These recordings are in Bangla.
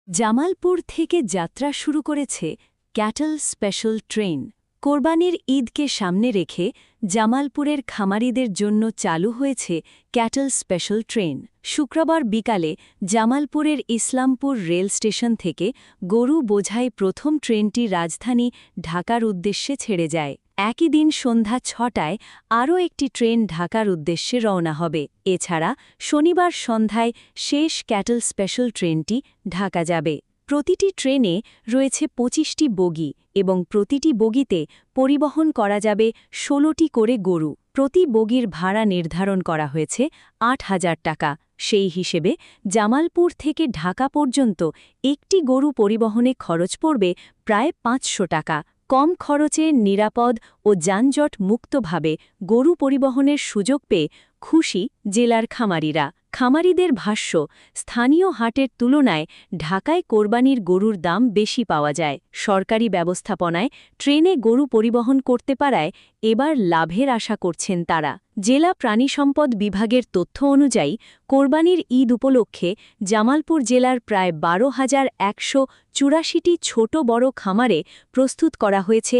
জামালপুর থেকে যাত্রা শুরু করেছে ক্যাটল স্পেশাল ট্রেন। কোরবানির ঈদকে সামনে রেখে জামালপুরের খামারিদের জন্য চালু হয়েছে ক্যাটল স্পেশাল ট্রেন। শুক্রবার বিকালে জামালপুরের ইসলামপুর রেল স্টেশন থেকে গরু বোঝাই প্রথম ট্রেনটি রাজধানী ঢাকার উদ্দেশ্যে ছেড়ে যায়। একই দিন সন্ধ্যা ৬টায় আরও একটি ট্রেন ঢাকার উদ্দেশ্যে রওনা হবে। এছাড়া শনিবার সন্ধ্যায় শেষ ক্যাটল স্পেশাল ট্রেনটি ঢাকা যাবে। প্রতিটি ট্রেনে রয়েছে ২৫টি বগি এবং প্রতিটি বগিতে পরিবহন করা যাবে ১৬টি করে গরু। প্রতি বগির ভাড়া নির্ধারণ করা হয়েছে ৮,০০০ টাকা। সেই হিসেবে জামালপুর থেকে ঢাকা পর্যন্ত একটি গরু পরিবহনে খরচ পড়বে প্রায় ৫০০ টাকা। কম খরচে নিরাপদ ও যানজট মুক্তভাবে গরু পরিবহনের সুযোগ পেয়ে খুশি জেলার খামারিরা। খামারিদের ভাষ্য, স্থানীয় হাটের তুলনায় ঢাকায় কোরবানির গরুর দাম বেশি পাওয়া যায়। সরকারি ব্যবস্থাপনায় ট্রেনে গরু পরিবহন করতে পারায় এবার লাভের আশা করছেন তারা। জেলা প্রাণিসম্পদ বিভাগের তথ্য অনুযায়ী কোরবানির ঈদ উপলক্ষে জামালপুর জেলার প্রায় ১২,১৮৪টি ছোট বড় খামারে প্রস্তুত করা হয়েছে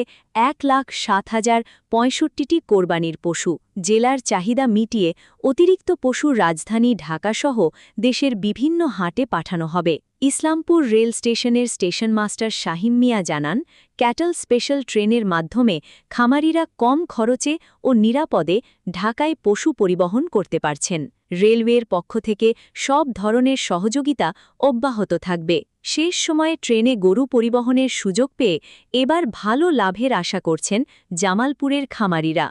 ১,০৭,০৬৫টি কোরবানির পশু। জেলার চাহিদা মিটিয়ে অতিরিক্ত পশু রাজধানী ঢাকাসহ দেশের বিভিন্ন হাটে পাঠানো হবে। ইসলামপুর রেল স্টেশনের স্টেশন মাস্টার শাহিম মিয়া জানান, ক্যাটল স্পেশাল ট্রেনের মাধ্যমে খামারিরা কম খরচে ও নিরাপদে ঢাকায় পশু পরিবহন করতে পারছেন। রেলওয়ের পক্ষ থেকে সব ধরনের সহযোগিতা অব্যাহত থাকবে। শেষ সময়ে ট্রেনে গরু পরিবহনের সুযোগ পেয়ে এবার ভালো লাভের আশা করছেন জামালপুরের খামারিরা।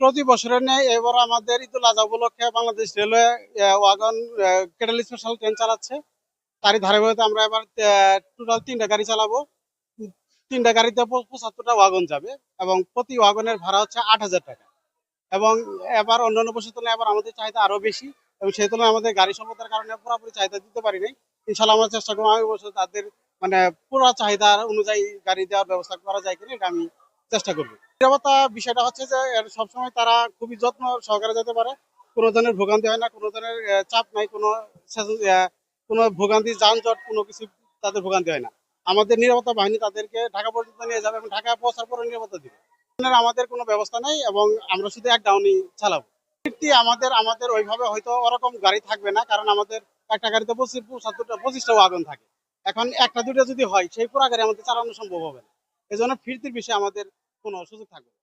প্রতি বছরের ন্যায় এবার আমাদের ঈদুল আজহা উপলক্ষে Bangladesh railway wagon cattle special train চালাচ্ছে। তারই ধারাবাহিকতা আমরা এবার টোটাল ৩টা গাড়ি চালাবো। ৩টা গাড়িতে ৭৫টা ওয়াগন যাবে এবং প্রতি ওয়াগনের ভাড়া হচ্ছে ৮,০০০ টাকা। এবং এবার অন্যান্য বছরের তুলনায় এবার আমাদের চাহিদা আরো বেশি এবং সেই তুলনায় আমাদের গাড়ি স্বল্পতার কারণে পুরোপুরি চাহিদা দিতে পারি নাই। ইনশাল্লাহ আমরা চেষ্টা করবো আগামী বছর তাদের মানে পুরো চাহিদা অনুযায়ী গাড়ি দেওয়ার ব্যবস্থা করা যায় কিনা এটা আমি চেষ্টা করবো। নিরাপত্তা বিষয়টা হচ্ছে যে সবসময় তারা খুবই যত্ন সহকারে যেতে পারে, কোনো ধরনের ভোগান্তি হয় না, কোনো ধরনের চাপ নাই, কোনো ভোগান্তি যানজট কোনো কিছু তাদের ভোগান্তি হয় না। আমাদের নিরাপত্তা বাহিনী তাদেরকে ঢাকা পর্যন্ত নিয়ে যাবে এবং ঢাকা পৌঁছার পরে নিরাপত্তা দিবে। আমাদের কোনো ব্যবস্থা নেই এবং আমরা শুধু এক ডাউনই চালাবো। আমাদের আমাদের ওইভাবে হয়তো ওরকম গাড়ি থাকবে না, কারণ আমাদের একটা গাড়িতে ২৫টা ওয়াগন থাকে। এখন একটা দুইটা যদি হয় সেই পুরো গাড়ি আমাদের চালানো সম্ভব হবে না। এই জন্য ফিরতির বিষয়ে আমাদের কোনো সুযোগ থাকবে না।